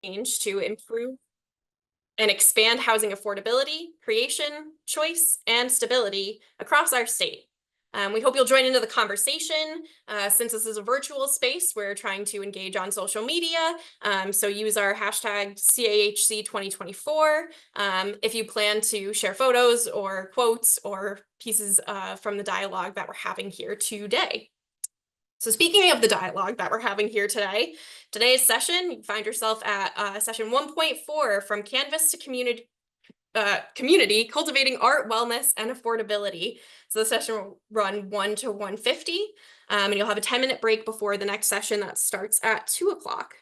change to improve and expand housing affordability, creation, choice, and stability across our state. We hope you'll join into the conversation. Since this is a virtual space, we're trying to engage on social media. So use our hashtag CAHC2024 if you plan to share photos or quotes or pieces from the dialogue that we're having here today. So speaking of the dialogue that we're having here today, today's session, you find yourself at session 1.4 from Canvas to Community, Cultivating Art, Wellness, and Affordability. So the session will run 1 to 1:50, and you'll have a 10-minute break before the next session that starts at 2 o'clock.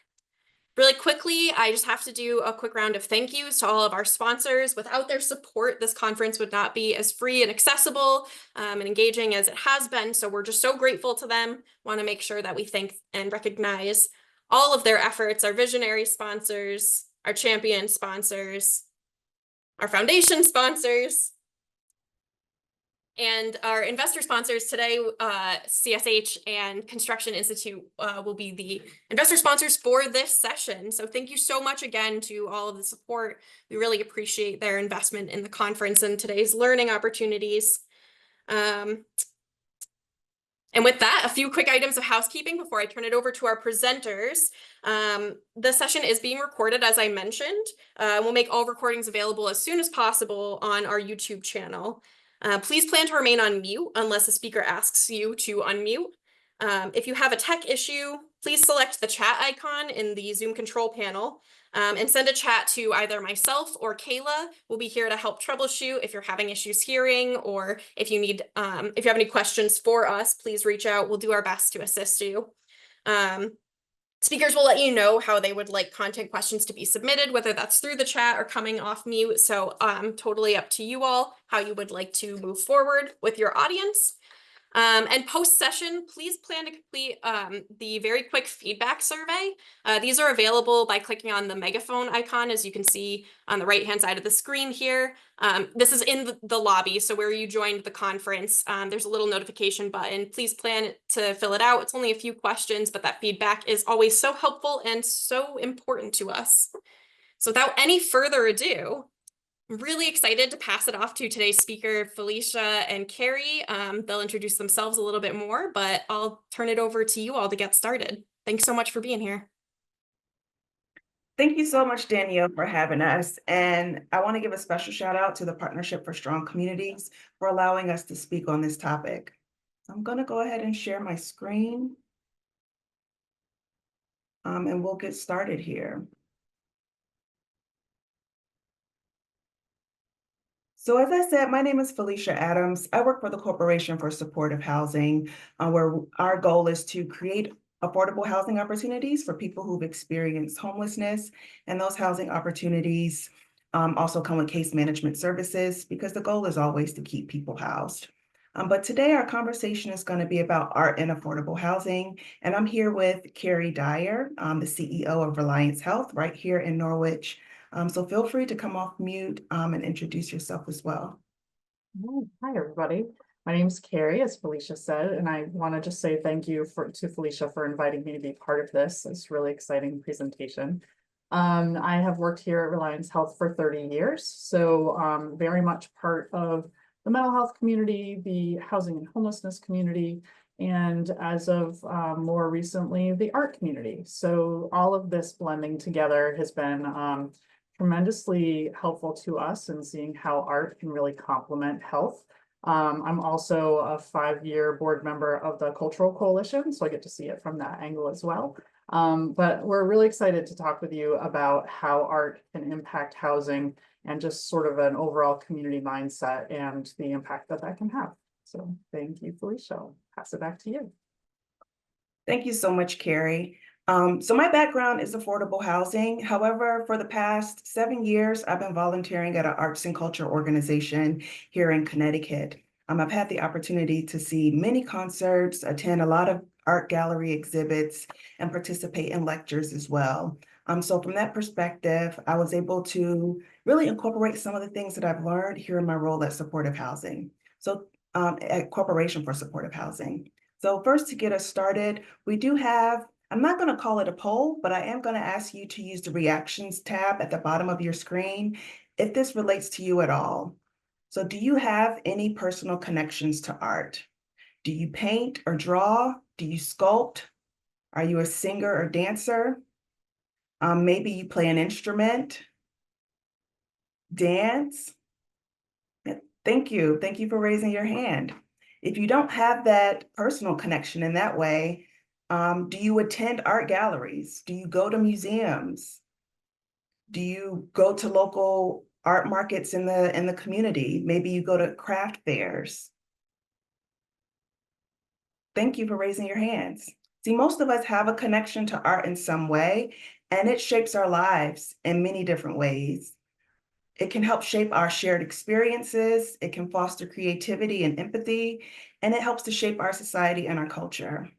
Really quickly, I just have to do a quick round of thank yous to all of our sponsors. Without their support, this conference would not be as free and accessible and engaging as it has been. So we're just so grateful to them. Want to make sure that we thank and recognize all of their efforts, our visionary sponsors, our champion sponsors, our foundation sponsors, and our investor sponsors today. CSH and Construction Institute will be the investor sponsors for this session. So thank you so much again to all of the support. We really appreciate their investment in the conference and today's learning opportunities. And with that, a few quick items of housekeeping before I turn it over to our presenters. The session is being recorded, as I mentioned. We'll make all recordings available as soon as possible on our YouTube channel. Please plan to remain on mute unless the speaker asks you to unmute. If you have a tech issue, please select the chat icon in the Zoom control panel and send a chat to either myself or Kayla. We'll be here to help troubleshoot if you're having issues hearing, or if you need, if you have any questions for us, please reach out. We'll do our best to assist you. Speakers will let you know how they would like content questions to be submitted, whether that's through the chat or coming off mute. So totally up to you all how you would like to move forward with your audience. And post-session, please plan to complete the very quick feedback survey. These are available by clicking on the megaphone icon, as you can see on the right-hand side of the screen here. This is in the lobby, so where you joined the conference, there's a little notification button. Please plan to fill it out. It's only a few questions, but that feedback is always so helpful and so important to us. So without any further ado, I'm really excited to pass it off to today's speaker, Felicia and Carrie. They'll introduce themselves a little bit more, but I'll turn it over to you all to get started. Thanks so much for being here. Thank you so much, Danielle, for having us. And I want to give a special shout out to the Partnership for Strong Communities for allowing us to speak on this topic. I'm going to go ahead and share my screen. And we'll get started here. So as I said, my name is Felicia Adams. I work for the Corporation for Supportive Housing, where our goal is to create affordable housing opportunities for people who've experienced homelessness. And those housing opportunities also come with case management services, because the goal is always to keep people housed. But today our conversation is going to be about art and affordable housing. And I'm here with Carrie Dyer, the CEO of Reliance Health right here in Norwich. So feel free to come off mute and introduce yourself as well. Hi, everybody. My name is Carrie, as Felicia said, and I want to just say thank you to Felicia for inviting me to be part of this. It's a really exciting presentation. I have worked here at Reliance Health for 30 years, so very much part of the mental health community, the housing and homelessness community, and as of more recently, the art community. So all of this blending together has been tremendously helpful to us in seeing how art can really complement health. I'm also a 5-year board member of the Cultural Coalition, so I get to see it from that angle as well. But we're really excited to talk with you about how art can impact housing and just sort of an overall community mindset and the impact that that can have. So thank you, Felicia. I'll pass it back to you. Thank you so much, Carrie. So my background is affordable housing. However, for the past 7 years, I've been volunteering at an arts and culture organization here in Connecticut. I've had the opportunity to see many concerts, attend a lot of art gallery exhibits, and participate in lectures as well. So from that perspective, I was able to really incorporate some of the things that I've learned here in my role at supportive housing. So at Corporation for Supportive Housing. So first, to get us started, we do have I'm not going to call it a poll, but I am going to ask you to use the reactions tab at the bottom of your screen if this relates to you at all. So do you have any personal connections to art? Do you paint or draw? Do you sculpt? Are you a singer or dancer? Maybe you play an instrument, dance. Yeah, thank you. Thank you for raising your hand. If you don't have that personal connection in that way, do you attend art galleries? Do you go to museums? Do you go to local art markets in the community? Maybe you go to craft fairs. Thank you for raising your hands. See, most of us have a connection to art in some way, and it shapes our lives in many different ways. It can help shape our shared experiences, it can foster creativity and empathy, and it helps to shape our society and our culture.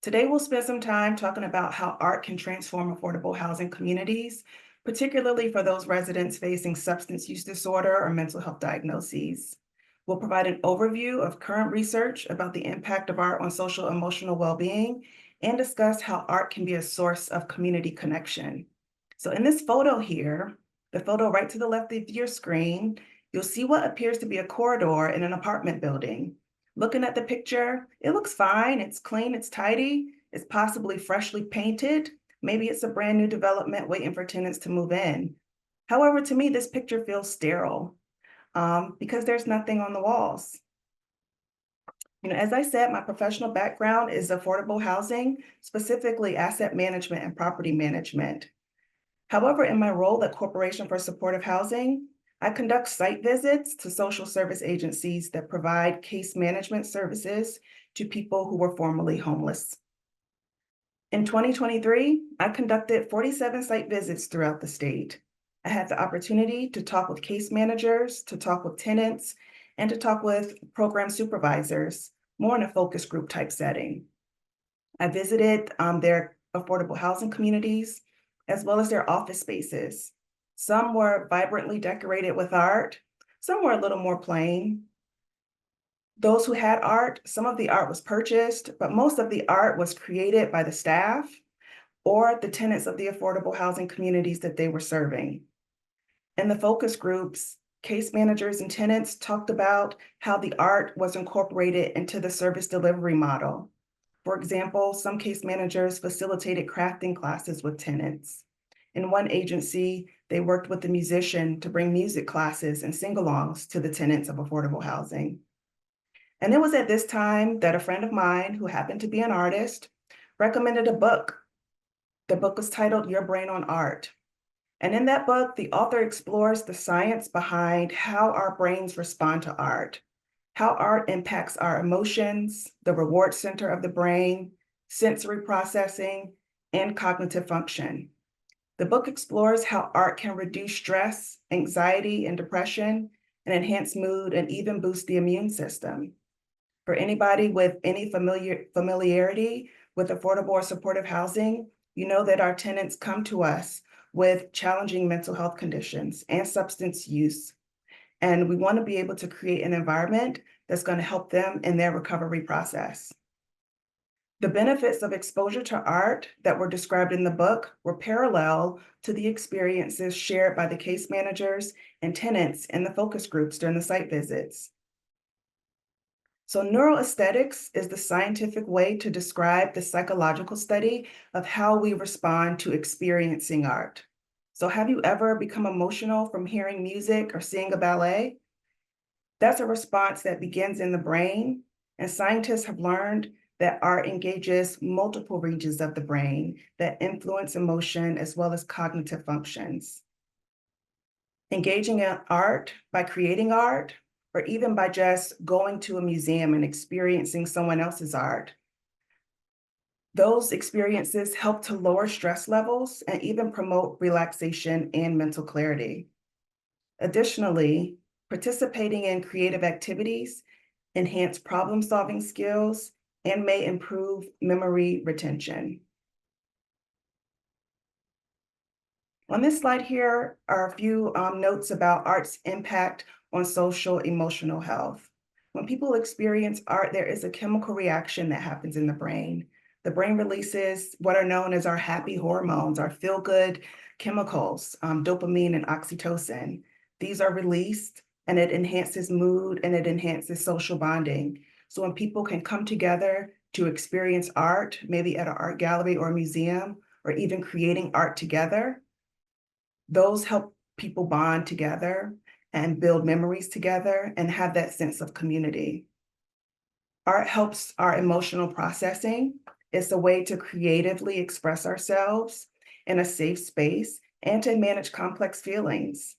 Today, we'll spend some time talking about how art can transform affordable housing communities, particularly for those residents facing substance use disorder or mental health diagnoses. We'll provide an overview of current research about the impact of art on social and emotional well-being and discuss how art can be a source of community connection. So in this photo here, the photo right to the left of your screen, you'll see what appears to be a corridor in an apartment building. Looking at the picture, it looks fine, it's clean, it's tidy, it's possibly freshly painted. Maybe it's a brand new development waiting for tenants to move in. However, to me, this picture feels sterile because there's nothing on the walls. As I said, my professional background is affordable housing, specifically asset management and property management. However, in my role at Corporation for Supportive Housing, I conduct site visits to social service agencies that provide case management services to people who were formerly homeless. In 2023, I conducted 47 site visits throughout the state. I had the opportunity to talk with case managers, to talk with tenants, and to talk with program supervisors, more in a focus group type setting. I visited their affordable housing communities, as well as their office spaces. Some were vibrantly decorated with art, some were a little more plain. Those who had art, some of the art was purchased, but most of the art was created by the staff or the tenants of the affordable housing communities that they were serving. In the focus groups, case managers and tenants talked about how the art was incorporated into the service delivery model. For example, some case managers facilitated crafting classes with tenants. In one agency, they worked with the musician to bring music classes and sing-alongs to the tenants of affordable housing. And it was at this time that a friend of mine, who happened to be an artist, recommended a book. The book was titled Your Brain on Art. And in that book, the author explores the science behind how our brains respond to art, how art impacts our emotions, the reward center of the brain, sensory processing, and cognitive function. The book explores how art can reduce stress, anxiety, and depression, and enhance mood and even boost the immune system. For anybody with any familiarity with affordable or supportive housing, you know that our tenants come to us with challenging mental health conditions and substance use. And we want to be able to create an environment that's going to help them in their recovery process. The benefits of exposure to art that were described in the book were parallel to the experiences shared by the case managers and tenants in the focus groups during the site visits. So neuroaesthetics is the scientific way to describe the psychological study of how we respond to experiencing art. So have you ever become emotional from hearing music or seeing a ballet? That's a response that begins in the brain, and scientists have learned that art engages multiple regions of the brain that influence emotion as well as cognitive functions. Engaging in art by creating art, or even by just going to a museum and experiencing someone else's art. Those experiences help to lower stress levels and even promote relaxation and mental clarity. Additionally, participating in creative activities enhance problem-solving skills and may improve memory retention. On this slide here are a few notes about art's impact on social emotional health. When people experience art, there is a chemical reaction that happens in the brain. The brain releases what are known as our happy hormones, our feel-good chemicals, dopamine and oxytocin. These are released and it enhances mood and it enhances social bonding. So when people can come together to experience art, maybe at an art gallery or a museum, or even creating art together, those help people bond together and build memories together and have that sense of community. Art helps our emotional processing. It's a way to creatively express ourselves in a safe space and to manage complex feelings.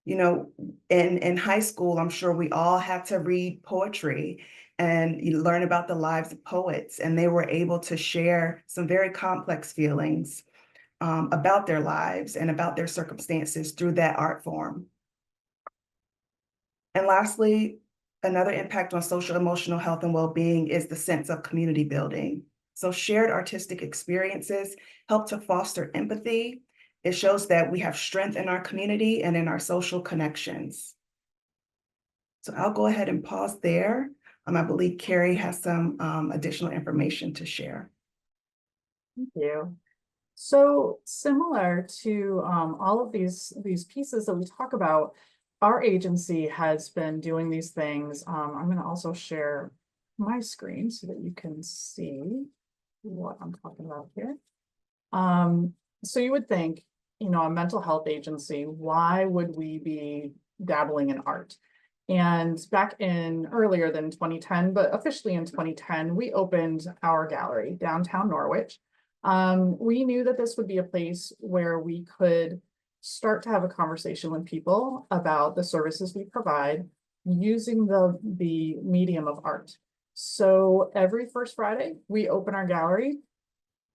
You know, in high school, I'm sure we all had to read poetry and you learn about the lives of poets, and they were able to share some very complex feelings about their lives and about their circumstances through that art form. And lastly, another impact on social emotional health and well-being is the sense of community building. So shared artistic experiences help to foster empathy. It shows that we have strength in our community and in our social connections. So I'll go ahead and pause there. I believe Carrie has some additional information to share. Thank you. So similar to all of these pieces that we talk about, our agency has been doing these things. I'm going to also share my screen so that you can see what I'm talking about here. So you would think, you know, a mental health agency, why would we be dabbling in art? And back in earlier than 2010, but officially in 2010, we opened our gallery downtown Norwich. We knew that this would be a place where we could start to have a conversation with people about the services we provide using the medium of art. So every first Friday, we open our gallery,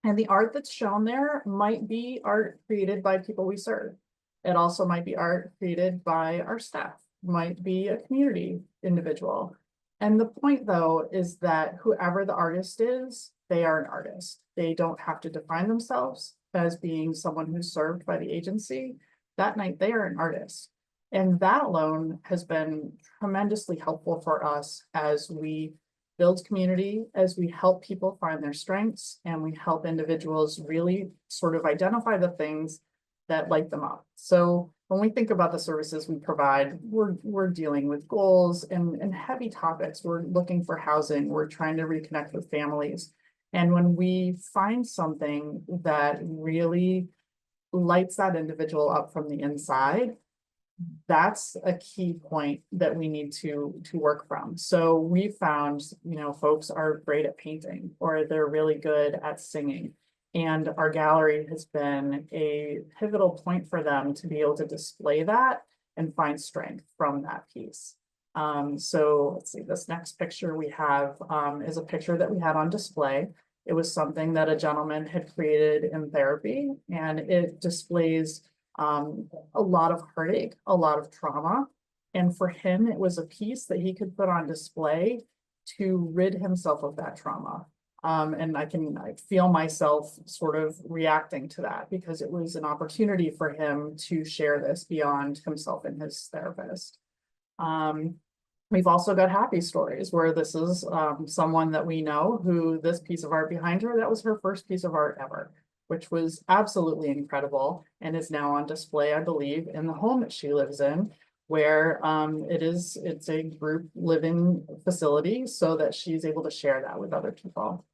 and the art that's shown there might be art created by people we serve. It also might be art created by our staff, might be a community individual. And the point, though, is that whoever the artist is, they are an artist. They don't have to define themselves as being someone who's served by the agency. That night, they are an artist. And that alone has been tremendously helpful for us as we build community, as we help people find their strengths, and we help individuals really sort of identify the things that light them up. So when we think about the services we provide, we're dealing with goals and heavy topics. We're looking for housing. We're trying to reconnect with families. And when we find something that really lights that individual up from the inside, that's a key point that we need to work from. So we found, you know, folks are great at painting or they're really good at singing. And our gallery has been a pivotal point for them to be able to display that and find strength from that piece. So let's see, this next picture we have is a picture that we had on display. It was something that a gentleman had created in therapy, and it displays a lot of heartache, a lot of trauma. And for him, it was a piece that he could put on display to rid himself of that trauma. And I feel myself sort of reacting to that because it was an opportunity for him to share this beyond himself and his therapist. We've also got happy stories where this is someone that we know who this piece of art behind her, that was her first piece of art ever, which was absolutely incredible and is now on display, I believe, in the home that she lives in, where it's a group living facility so that she's able to share that with other people.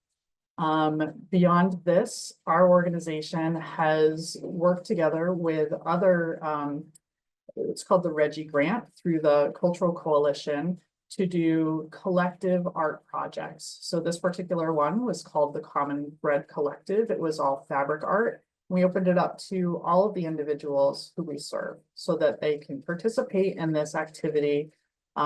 Beyond this, our organization has worked together with other, it's called the Reggie Grant through the Cultural Coalition to do collective art projects. So this particular one was called the Common Thread Collective. It was all fabric art. We opened it up to all of the individuals who we serve so that they can participate in this activity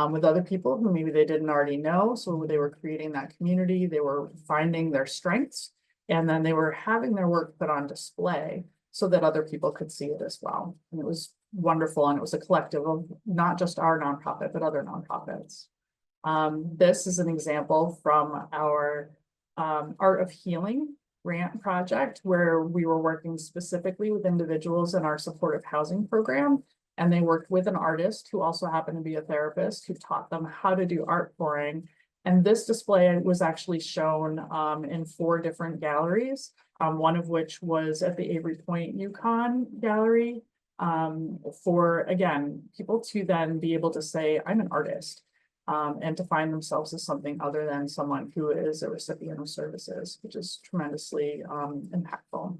with other people who maybe they didn't already know. So they were creating that community, they were finding their strengths, and then they were having their work put on display so that other people could see it as well. And it was wonderful. And it was a collective of not just our nonprofit, but other nonprofits. This is an example from our Art of Healing grant project, where we were working specifically with individuals in our supportive housing program. And they worked with an artist who also happened to be a therapist who taught them how to do art pouring. And this display was actually shown in 4 different galleries, one of which was at the Avery Point Yukon Gallery, for, again, people to then be able to say, I'm an artist, and to find themselves as something other than someone who is a recipient of services, which is tremendously impactful.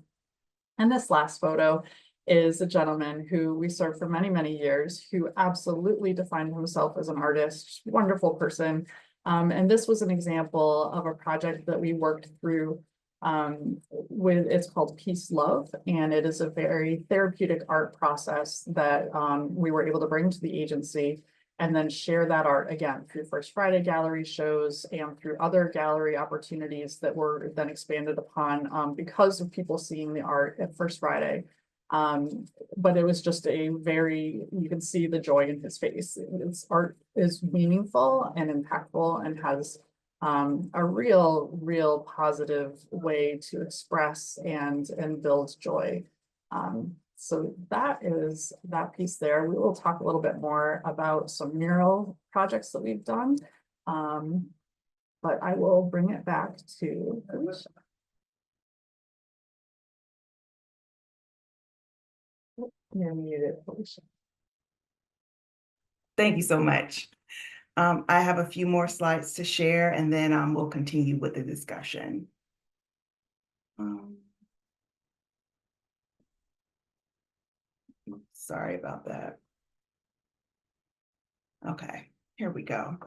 And this last photo is a gentleman who we served for many, many years, who absolutely defined himself as an artist, wonderful person. And this was an example of a project that we worked through it's called Peace Love, and it is a very therapeutic art process that we were able to bring to the agency and then share that art again through First Friday gallery shows and through other gallery opportunities that were then expanded upon because of people seeing the art at First Friday. But it was just you can see the joy in his face. His art is meaningful and impactful and has a real positive way to express and build joy. So that is that piece there. We will talk a little bit more about some mural projects that we've done. But I will bring it back to Felicia. You're muted, Felicia. Thank you so much. I have a few more slides to share, and then we'll continue with the discussion. Sorry about that. Okay, here we go.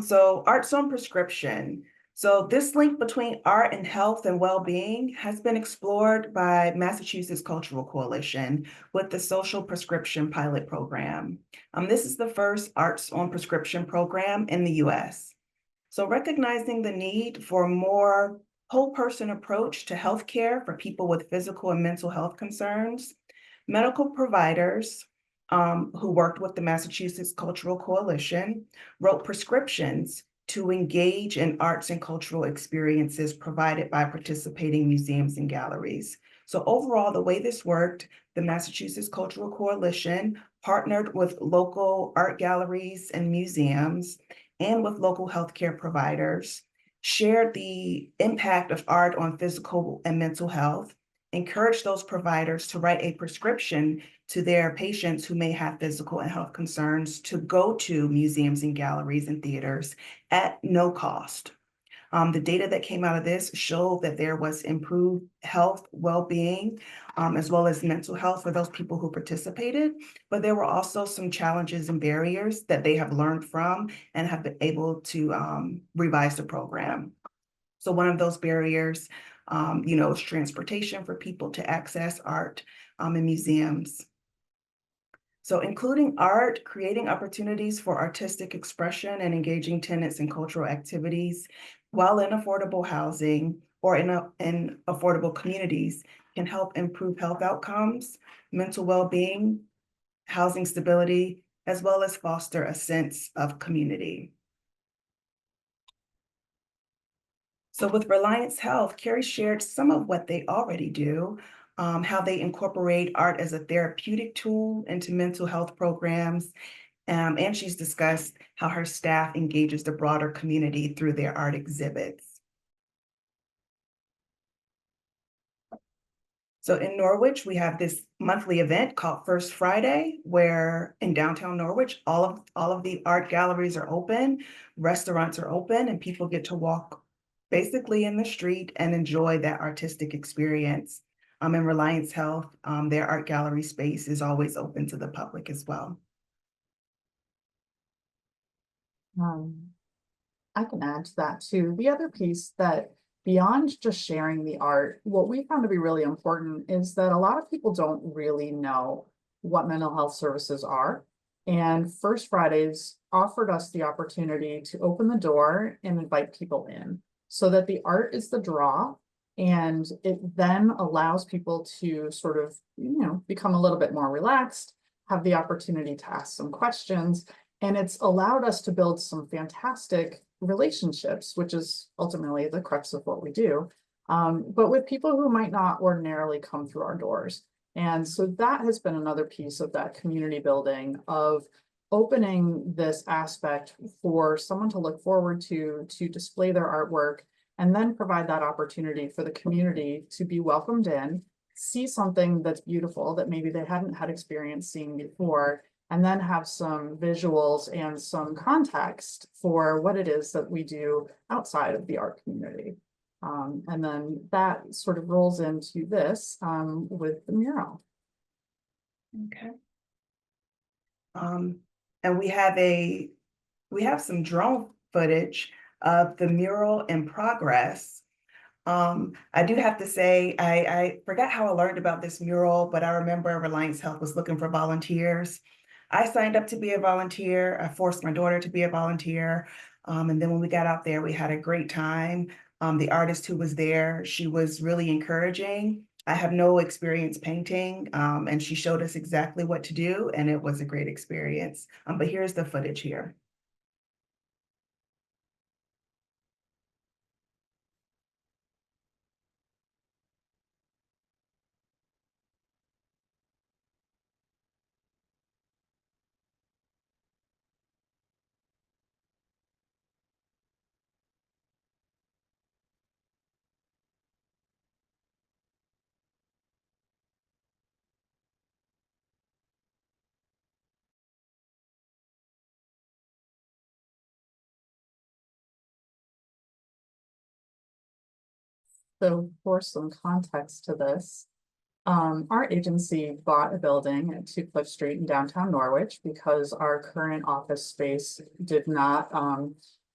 So art's on prescription. So this link between art and health and well-being has been explored by Massachusetts Cultural Coalition with the Social Prescription Pilot Program. This is the first arts on prescription program in the US. So recognizing the need for a more whole person approach to healthcare for people with physical and mental health concerns, medical providers who worked with the Massachusetts Cultural Coalition wrote prescriptions to engage in arts and cultural experiences provided by participating museums and galleries. So overall, the way this worked, the Massachusetts Cultural Coalition partnered with local art galleries and museums and with local healthcare providers, shared the impact of art on physical and mental health, encouraged those providers to write a prescription to their patients who may have physical and health concerns to go to museums and galleries and theaters at no cost. The data that came out of this showed that there was improved health, well-being, as well as mental health for those people who participated. But there were also some challenges and barriers that they have learned from and have been able to revise the program. So one of those barriers, is transportation for people to access art in museums. So including art, creating opportunities for artistic expression and engaging tenants in cultural activities while in affordable housing or in affordable communities can help improve health outcomes, mental well-being, housing stability, as well as foster a sense of community. So with Reliance Health, Carrie shared some of what they already do, how they incorporate art as a therapeutic tool into mental health programs, and she's discussed how her staff engages the broader community through their art exhibits. So in Norwich, we have this monthly event called First Friday, where in downtown Norwich, all of the art galleries are open, restaurants are open, and people get to walk basically in the street and enjoy that artistic experience. In Reliance Health, their art gallery space is always open to the public as well. I can add to that too. The other piece that beyond just sharing the art, what we found to be really important is that a lot of people don't really know what mental health services are. And First Fridays offered us the opportunity to open the door and invite people in so that the art is the draw. And it then allows people to sort of, become a little bit more relaxed, have the opportunity to ask some questions. And it's allowed us to build some fantastic relationships, which is ultimately the crux of what we do, but with people who might not ordinarily come through our doors. And so that has been another piece of that community building of opening this aspect for someone to look forward to display their artwork, and then provide that opportunity for the community to be welcomed in, see something that's beautiful that maybe they hadn't had experience seeing before, and then have some visuals and some context for what it is that we do outside of the art community. And then that sort of rolls into this with the mural. Okay. And we have some drone footage of the mural in progress. I do have to say, I forgot how I learned about this mural, but I remember Reliance Health was looking for volunteers. I signed up to be a volunteer. I forced my daughter to be a volunteer. And then when we got out there, we had a great time. The artist who was there, she was really encouraging. I have no experience painting, and she showed us exactly what to do, and it was a great experience. But here's the footage here. So for some context to this, our agency bought a building at 2 Cliff Street in downtown Norwich because our current office space did not,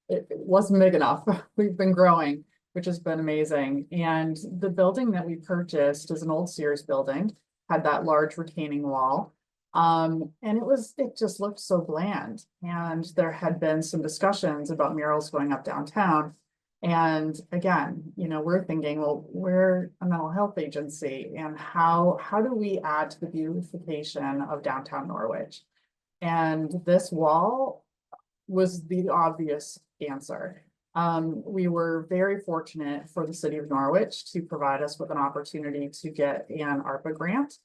it wasn't big enough. We've been growing, which has been amazing. And the building that we purchased is an old Sears building, had that large retaining wall. And it just looked so bland. And there had been some discussions about murals going up downtown. And again, we're thinking, well, we're a mental health agency, and how do we add to the beautification of downtown Norwich? And this wall was the obvious answer. We were very fortunate for the city of Norwich to provide us with an opportunity to get an ARPA grant.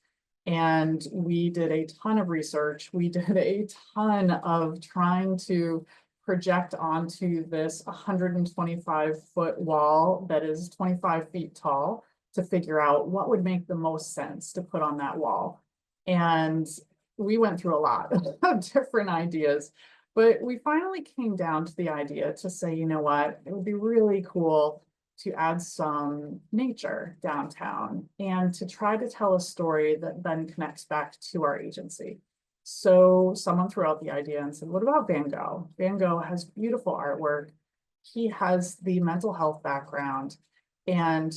And we did a ton of research. We did a ton of trying to project onto this 125-foot wall that is 25 feet tall to figure out what would make the most sense to put on that wall. And we went through a lot of different ideas, but we finally came down to the idea to say, you know what, it would be really cool to add some nature downtown and to try to tell a story that then connects back to our agency. So someone threw out the idea and said, what about Van Gogh? Van Gogh has beautiful artwork. He has the mental health background, and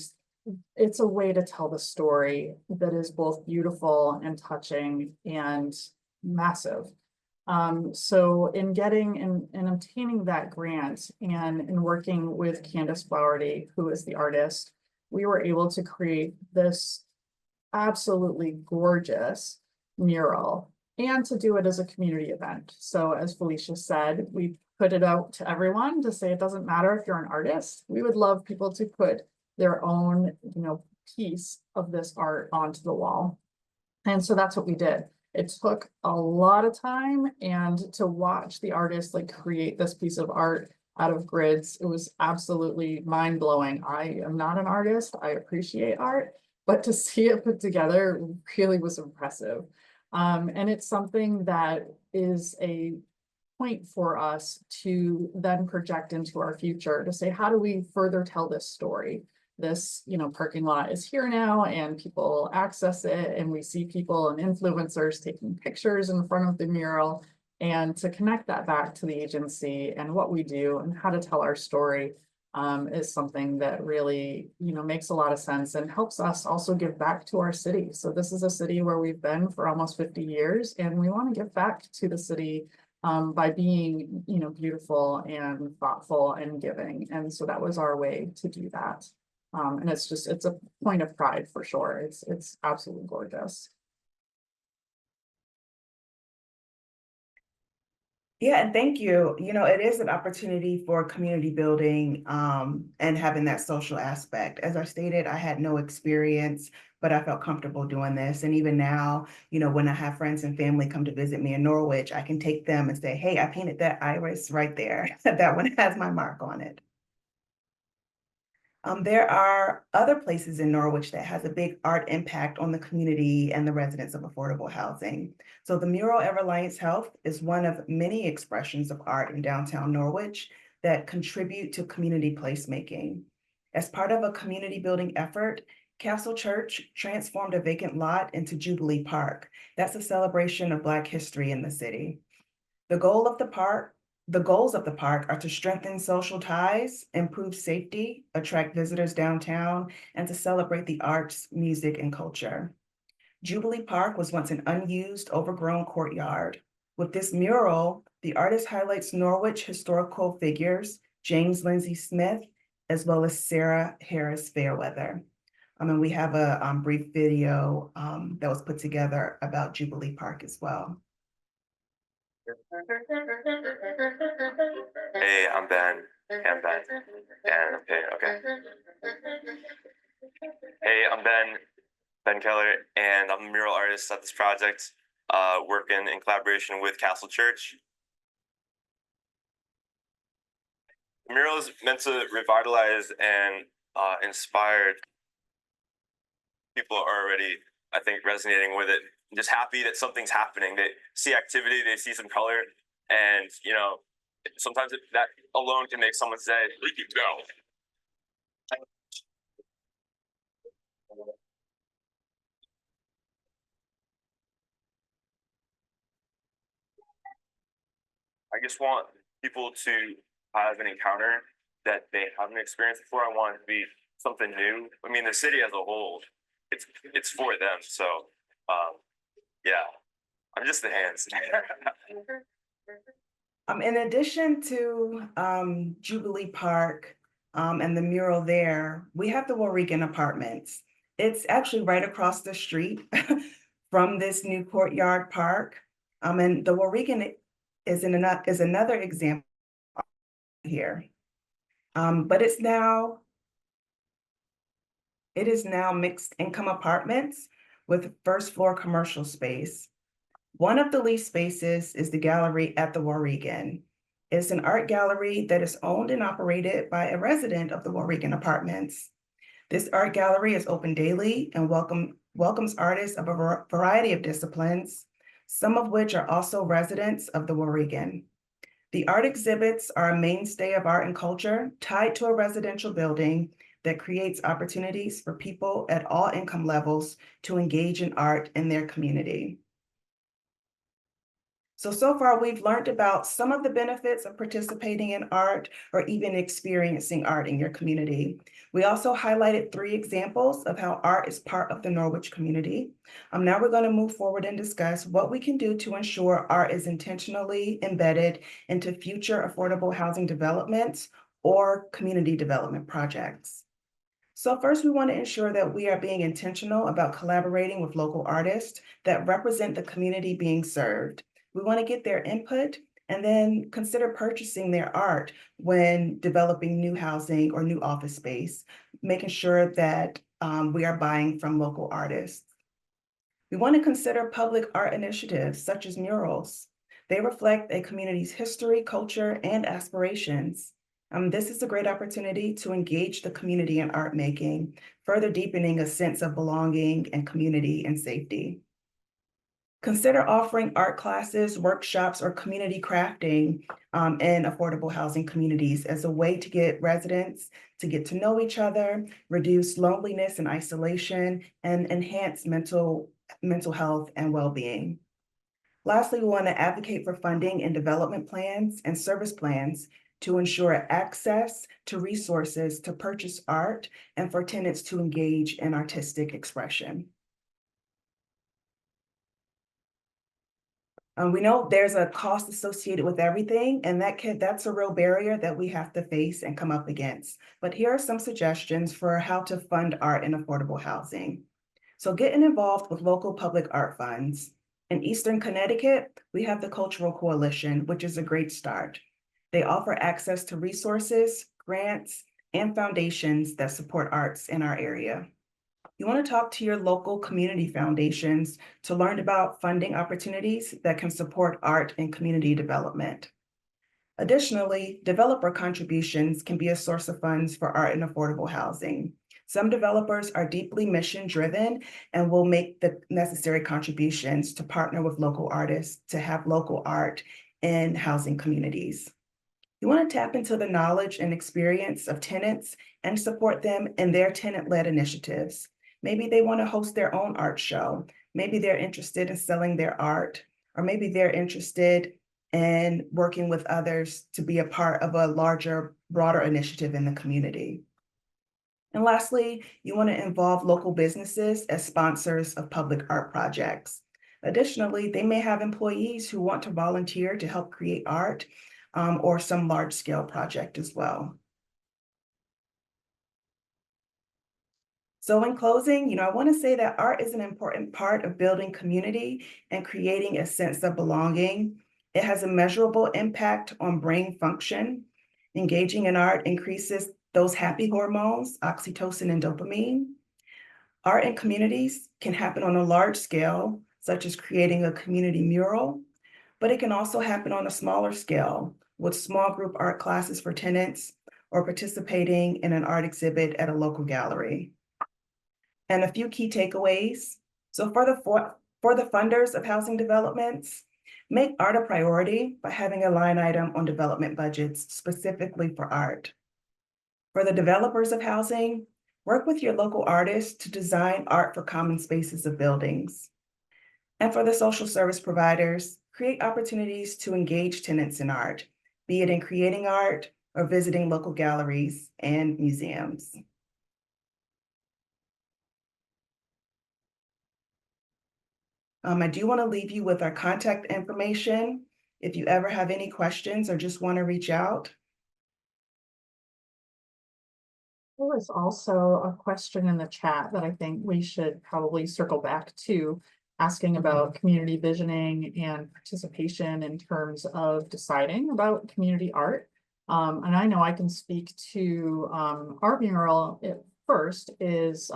it's a way to tell the story that is both beautiful and touching and massive. So in getting and obtaining that grant and in working with Candace Flowerty, who is the artist, we were able to create this absolutely gorgeous mural and to do it as a community event. So as Felicia said, we put it out to everyone to say it doesn't matter if you're an artist. We would love people to put their own, piece of this art onto the wall. And so that's what we did. It took a lot of time, and to watch the artist create this piece of art out of grids, it was absolutely mind-blowing. I am not an artist. I appreciate art, but to see it put together really was impressive. And it's something that is a point for us to then project into our future to say, how do we further tell this story? This, parking lot is here now and people access it, and we see people and influencers taking pictures in front of the mural, and to connect that back to the agency and what we do and how to tell our story is something that really, makes a lot of sense and helps us also give back to our city. So this is a city where we've been for almost 50 years, and we want to give back to the city by being, beautiful and thoughtful and giving. And so that was our way to do that. And it's a point of pride for sure. It's absolutely gorgeous. Yeah, and thank you. You know, it is an opportunity for community building and having that social aspect. As I stated, I had no experience, but I felt comfortable doing this. And even now, you know, when I have friends and family come to visit me in Norwich, I can take them and say, hey, I painted that iris right there. That one has my mark on it. There are other places in Norwich that has a big art impact on the community and the residents of affordable housing. So the mural at Reliance Health is one of many expressions of art in downtown Norwich that contribute to community placemaking. As part of a community building effort, Castle Church transformed a vacant lot into Jubilee Park. That's a celebration of Black history in the city. The goal of the park, the goals of the park are to strengthen social ties, improve safety, attract visitors downtown, and to celebrate the arts, music, and culture. Jubilee Park was once an unused, overgrown courtyard. With this mural, the artist highlights Norwich historical figures, James Lindsay Smith, as well as Sarah Harris Fairweather. And we have a brief video that was put together about Jubilee Park as well. Hey, I'm Ben. I'm Ben. And I'm Payne. Okay. Hey, I'm Ben Keller, and I'm a mural artist at this project, working in collaboration with Castle Church. The mural is meant to revitalize and inspire. People are already, I think, resonating with it. I'm just happy that something's happening. They see activity, they see some color, and you know, sometimes that alone can make someone say, "We can go." I just want people to have an encounter that they haven't experienced before. I want it to be something new. I mean, the city as a whole, it's for them. So, yeah, I'm just the hands. In addition to Jubilee Park and the mural there, we have the Warrigan Apartments. It's actually right across the street from this new courtyard park. And the Warrigan is another example here. But it is now mixed income apartments with first floor commercial space. One of the leased spaces is the gallery at the Warrigan. It's an art gallery that is owned and operated by a resident of the Warrigan Apartments. This art gallery is open daily and welcomes artists of a variety of disciplines, some of which are also residents of the Warrigan. The art exhibits are a mainstay of art and culture tied to a residential building that creates opportunities for people at all income levels to engage in art in their community. So far, we've learned about some of the benefits of participating in art or even experiencing art in your community. We also highlighted 3 examples of how art is part of the Norwich community. Now we're going to move forward and discuss what we can do to ensure art is intentionally embedded into future affordable housing developments or community development projects. So first, we want to ensure that we are being intentional about collaborating with local artists that represent the community being served. We want to get their input and then consider purchasing their art when developing new housing or new office space, making sure that we are buying from local artists. We want to consider public art initiatives such as murals. They reflect a community's history, culture, and aspirations. This is a great opportunity to engage the community in art making, further deepening a sense of belonging and community and safety. Consider offering art classes, workshops, or community crafting in affordable housing communities as a way to get residents to get to know each other, reduce loneliness and isolation, and enhance mental health and well-being. Lastly, we want to advocate for funding and development plans and service plans to ensure access to resources to purchase art and for tenants to engage in artistic expression. We know there's a cost associated with everything, and that's a real barrier that we have to face and come up against. But here are some suggestions for how to fund art in affordable housing. So getting involved with local public art funds. In Eastern Connecticut, we have the Cultural Coalition, which is a great start. They offer access to resources, grants, and foundations that support arts in our area. You want to talk to your local community foundations to learn about funding opportunities that can support art and community development. Additionally, developer contributions can be a source of funds for art and affordable housing. Some developers are deeply mission-driven and will make the necessary contributions to partner with local artists to have local art in housing communities. You want to tap into the knowledge and experience of tenants and support them in their tenant-led initiatives. Maybe they want to host their own art show. Maybe they're interested in selling their art, or maybe they're interested in working with others to be a part of a larger, broader initiative in the community. And lastly, you want to involve local businesses as sponsors of public art projects. Additionally, they may have employees who want to volunteer to help create art or some large-scale project as well. So in closing, I want to say that art is an important part of building community and creating a sense of belonging. It has a measurable impact on brain function. Engaging in art increases those happy hormones, oxytocin and dopamine. Art in communities can happen on a large scale, such as creating a community mural, but it can also happen on a smaller scale with small group art classes for tenants or participating in an art exhibit at a local gallery. And a few key takeaways. So for the funders of housing developments, make art a priority by having a line item on development budgets specifically for art. For the developers of housing, work with your local artists to design art for common spaces of buildings. And for the social service providers, create opportunities to engage tenants in art, be it in creating art or visiting local galleries and museums. I do want to leave you with our contact information if you ever have any questions or just want to reach out. There was also a question in the chat that I think we should probably circle back to, asking about community visioning and participation in terms of deciding about community art. And I know I can speak to our mural first is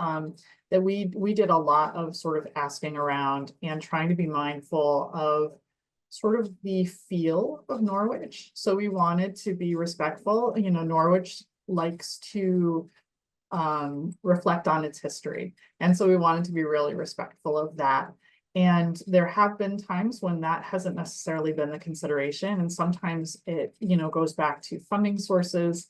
that we did a lot of sort of asking around and trying to be mindful of sort of the feel of Norwich. So we wanted to be respectful. Norwich likes to reflect on its history. And so we wanted to be really respectful of that. And there have been times when that hasn't necessarily been the consideration. And sometimes it, goes back to funding sources.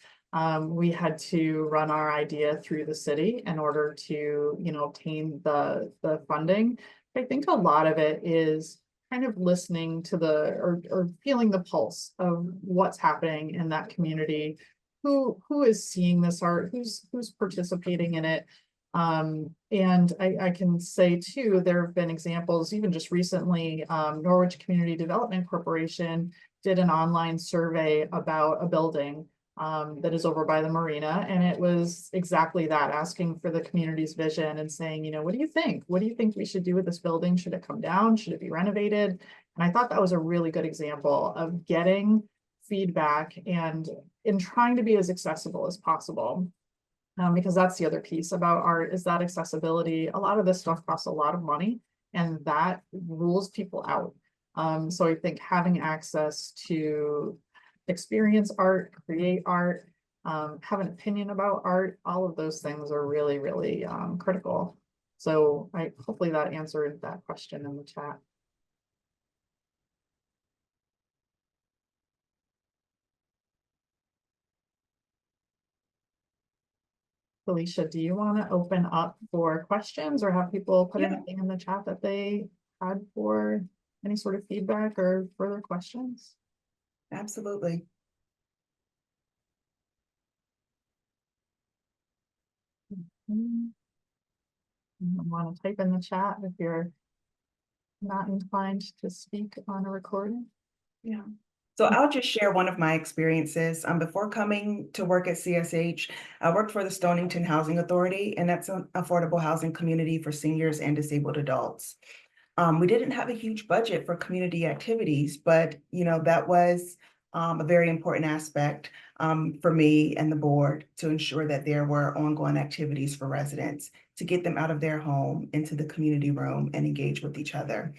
We had to run our idea through the city in order to, obtain the funding. I think a lot of it is kind of listening to or feeling the pulse of what's happening in that community, who is seeing this art, who's participating in it. And I can say too, there have been examples, even just recently, Norwich Community Development Corporation did an online survey about a building that is over by the marina. And it was exactly that, asking for the community's vision and saying, what do you think? What do you think we should do with this building? Should it come down? Should it be renovated? And I thought that was a really good example of getting feedback and in trying to be as accessible as possible. Because that's the other piece about art, is that accessibility. A lot of this stuff costs a lot of money, and that rules people out. So I think having access to experience art, create art, have an opinion about art, all of those things are really, really critical. So hopefully that answered that question in the chat. Felicia, do you want to open up for questions or have people put anything in the chat that they had for any sort of feedback or further questions? Absolutely. You want to type in the chat if you're not inclined to speak on a recording? Yeah. So I'll just share one of my experiences. Before coming to work at CSH, I worked for the Stonington Housing Authority, and that's an affordable housing community for seniors and disabled adults. We didn't have a huge budget for community activities, but that was a very important aspect for me and the board to ensure that there were ongoing activities for residents to get them out of their home into the community room and engage with each other.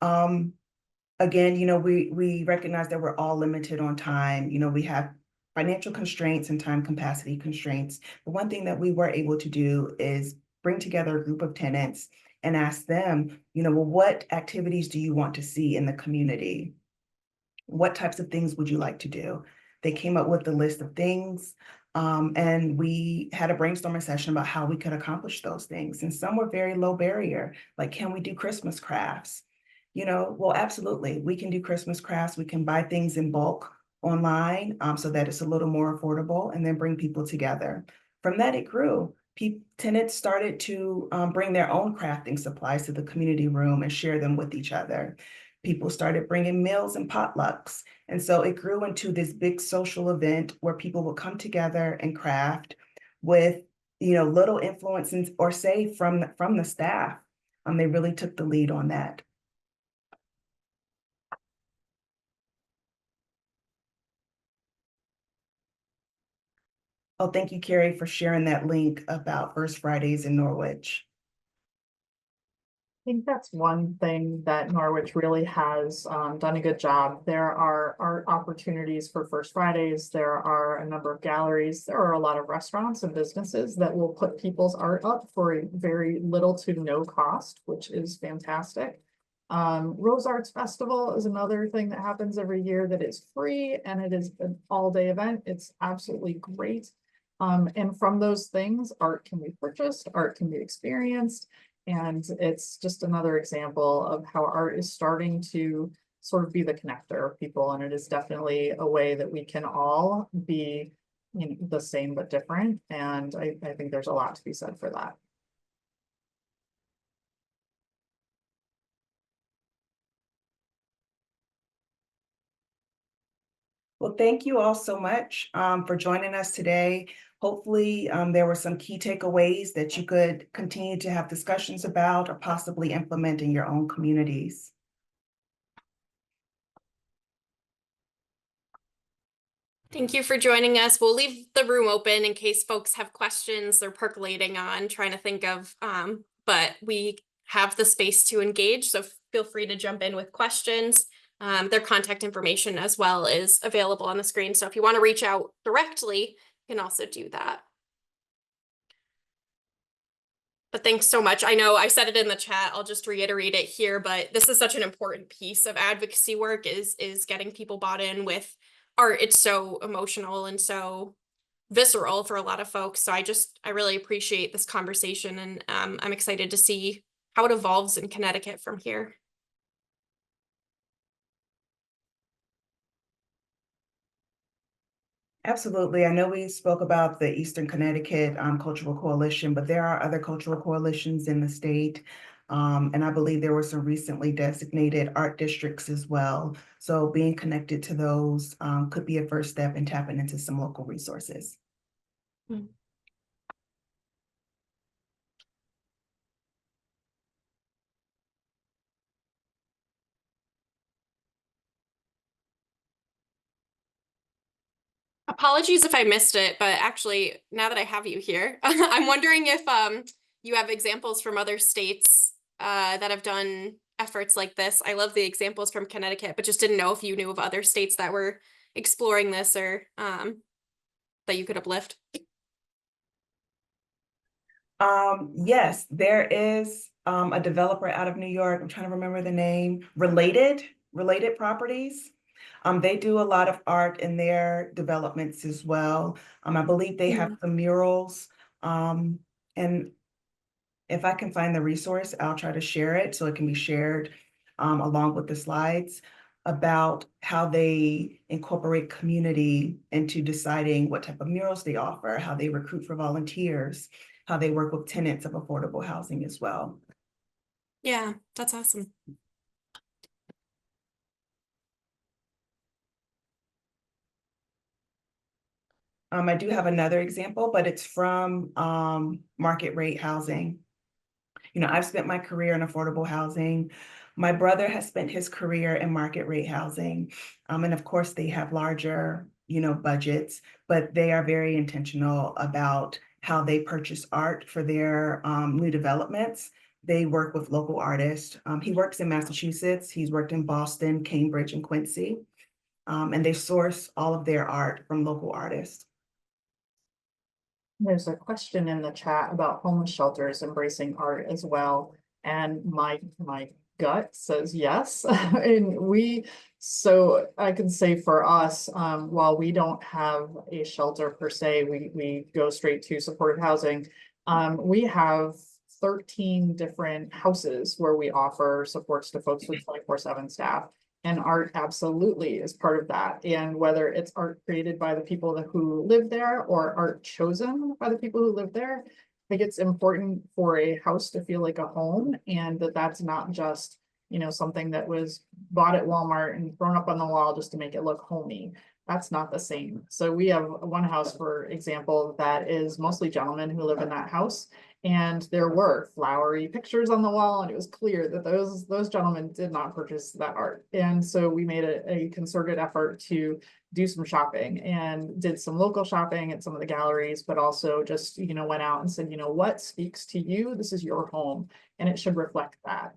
Again, we recognize that we're all limited on time. We have financial constraints and time capacity constraints. But one thing that we were able to do is bring together a group of tenants and ask them, well, what activities do you want to see in the community? What types of things would you like to do? They came up with a list of things, and we had a brainstorming session about how we could accomplish those things. And some were very low barrier, like, can we do Christmas crafts? Well, absolutely, we can do Christmas crafts. We can buy things in bulk online, so that it's a little more affordable, and then bring people together. From that, it grew. Tenants started to bring their own crafting supplies to the community room and share them with each other. People started bringing meals and potlucks. And so it grew into this big social event where people would come together and craft with, little influences or say from the staff. They really took the lead on that. Oh, thank you, Carrie, for sharing that link about First Fridays in Norwich. I think that's one thing that Norwich really has done a good job. There are art opportunities for First Fridays. There are a number of galleries. There are a lot of restaurants and businesses that will put people's art up for a very little to no cost, which is fantastic. Rose Arts Festival is another thing that happens every year that is free, and it is an all-day event. It's absolutely great. And from those things, art can be purchased, art can be experienced. And it's just another example of how art is starting to sort of be the connector of people. And it is definitely a way that we can all be the same but different. And I think there's a lot to be said for that. Well, thank you all so much for joining us today. Hopefully, there were some key takeaways that you could continue to have discussions about or possibly implement in your own communities. Thank you for joining us. We'll leave the room open in case folks have questions they're percolating on, trying to think of, but we have the space to engage, so feel free to jump in with questions. Their contact information as well is available on the screen, so if you want to reach out directly, you can also do that. But thanks so much. I know I said it in the chat, I'll just reiterate it here, but this is such an important piece of advocacy work is getting people bought in with art. It's so emotional and so visceral for a lot of folks. So I really appreciate this conversation, and I'm excited to see how it evolves in Connecticut from here. Absolutely. I know we spoke about the Eastern Connecticut Cultural Coalition, but there are other cultural coalitions in the state. And I believe there were some recently designated art districts as well. So being connected to those could be a first step in tapping into some local resources. Mm. Apologies if I missed it, but actually, now that I have you here, I'm wondering if you have examples from other states that have done efforts like this. I love the examples from Connecticut, but just didn't know if you knew of other states that were exploring this or that you could uplift. Yes, there is a developer out of New York. I'm trying to remember the name. Related Properties. They do a lot of art in their developments as well. I believe they have the murals. And if I can find the resource, I'll try to share it so it can be shared along with the slides about how they incorporate community into deciding what type of murals they offer, how they recruit for volunteers, how they work with tenants of affordable housing as well. Yeah, that's awesome. I do have another example, but it's from market rate housing. I've spent my career in affordable housing. My brother has spent his career in market rate housing. And of course, they have larger, budgets, but they are very intentional about how they purchase art for their new developments. They work with local artists. He works in Massachusetts. He's worked in Boston, Cambridge, and Quincy. And they source all of their art from local artists. There's a question in the chat about homeless shelters embracing art as well. And my gut says yes. And so I can say for us, while we don't have a shelter per se, we go straight to supportive housing. We have 13 different houses where we offer supports to folks with 24/7 staff. And art absolutely is part of that. And whether it's art created by the people who live there or art chosen by the people who live there, I think it's important for a house to feel like a home, and that's not just, something that was bought at Walmart and thrown up on the wall just to make it look homey. That's not the same. So we have one house, for example, that is mostly gentlemen who live in that house. And there were flowery pictures on the wall, and it was clear that those gentlemen did not purchase that art. And so we made a concerted effort to do some shopping and did some local shopping at some of the galleries, but also just, went out and said, what speaks to you? This is your home, and it should reflect that.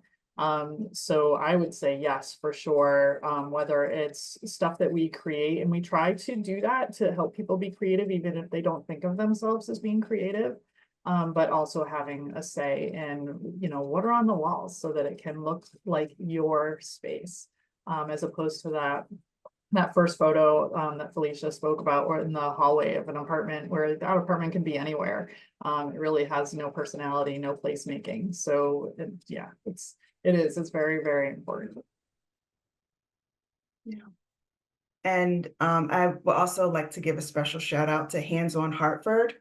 So I would say yes, for sure. Whether it's stuff that we create, and we try to do that to help people be creative, even if they don't think of themselves as being creative. But also having a say in, what are on the walls so that it can look like your space, as opposed to that first photo that Felicia spoke about, or in the hallway of an apartment, where that apartment can be anywhere. It really has no personality, no placemaking. So it's very, very important. Yeah. And I would also like to give a special shout out to Hands on Hartford.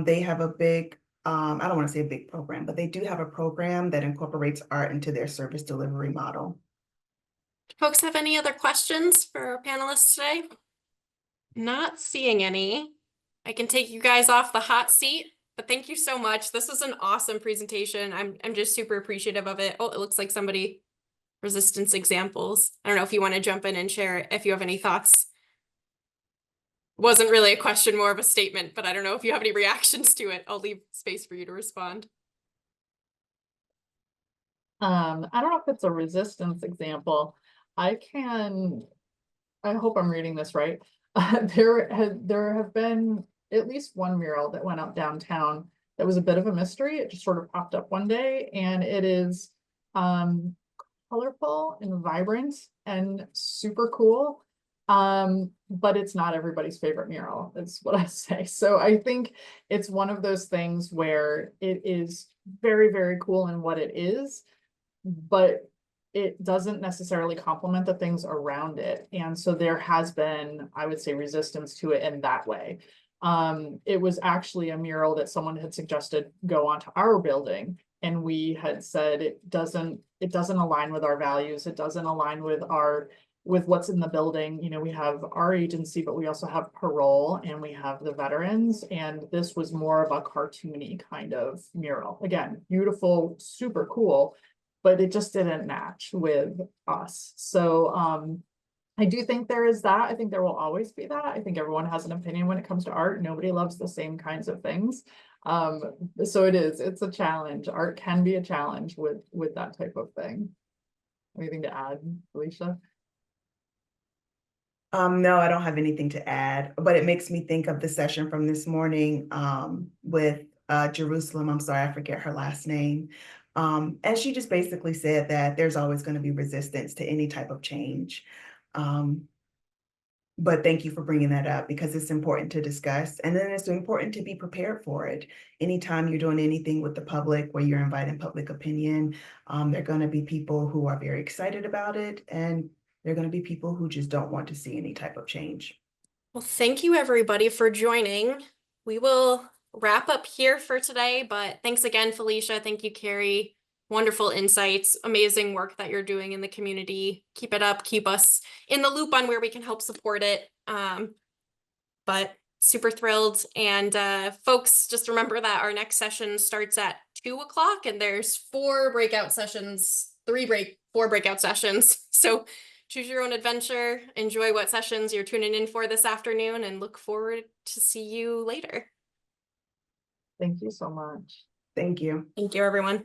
They have a big, I don't want to say a big program, but they do have a program that incorporates art into their service delivery model. Do folks have any other questions for our panelists today? Not seeing any. I can take you guys off the hot seat, but thank you so much. This was an awesome presentation. I'm just super appreciative of it. Oh, it looks like somebody, resistance examples. I don't know if you want to jump in and share if you have any thoughts. Wasn't really a question, more of a statement, but I don't know if you have any reactions to it. I'll leave space for you to respond. I don't know if it's a resistance example. I hope I'm reading this right. There have been at least one mural that went up downtown that was a bit of a mystery. It just sort of popped up one day, and it is colorful and vibrant and super cool. But it's not everybody's favorite mural, is what I say. So I think it's one of those things where it is very, very cool in what it is, but it doesn't necessarily complement the things around it. And so there has been, I would say, resistance to it in that way. It was actually a mural that someone had suggested go onto our building, and we had said it doesn't align with our values. It doesn't align with what's in the building. We have our agency, but we also have parole, and we have the veterans. And this was more of a cartoony kind of mural. Again, beautiful, super cool, but it just didn't match with us. So I do think there is that. I think there will always be that. I think everyone has an opinion when it comes to art. Nobody loves the same kinds of things. So it's a challenge. Art can be a challenge with that type of thing. Anything to add, Felicia? No, I don't have anything to add, but it makes me think of the session from this morning with Jerusalem. I'm sorry, I forget her last name. And she just basically said that there's always going to be resistance to any type of change. But thank you for bringing that up, because it's important to discuss, and then it's important to be prepared for it. Anytime you're doing anything with the public where you're inviting public opinion, there are going to be people who are very excited about it, and there are going to be people who just don't want to see any type of change. Well, thank you everybody for joining. We will wrap up here for today, but thanks again, Felicia. Thank you, Carrie. Wonderful insights, amazing work that you're doing in the community. Keep it up, keep us in the loop on where we can help support it. But super thrilled. And folks, just remember that our next session starts at 2 o'clock and there's 4 breakout sessions, 4 breakout sessions. So choose your own adventure, enjoy what sessions you're tuning in for this afternoon, and look forward to see you later. Thank you so much. Thank you. Thank you, everyone.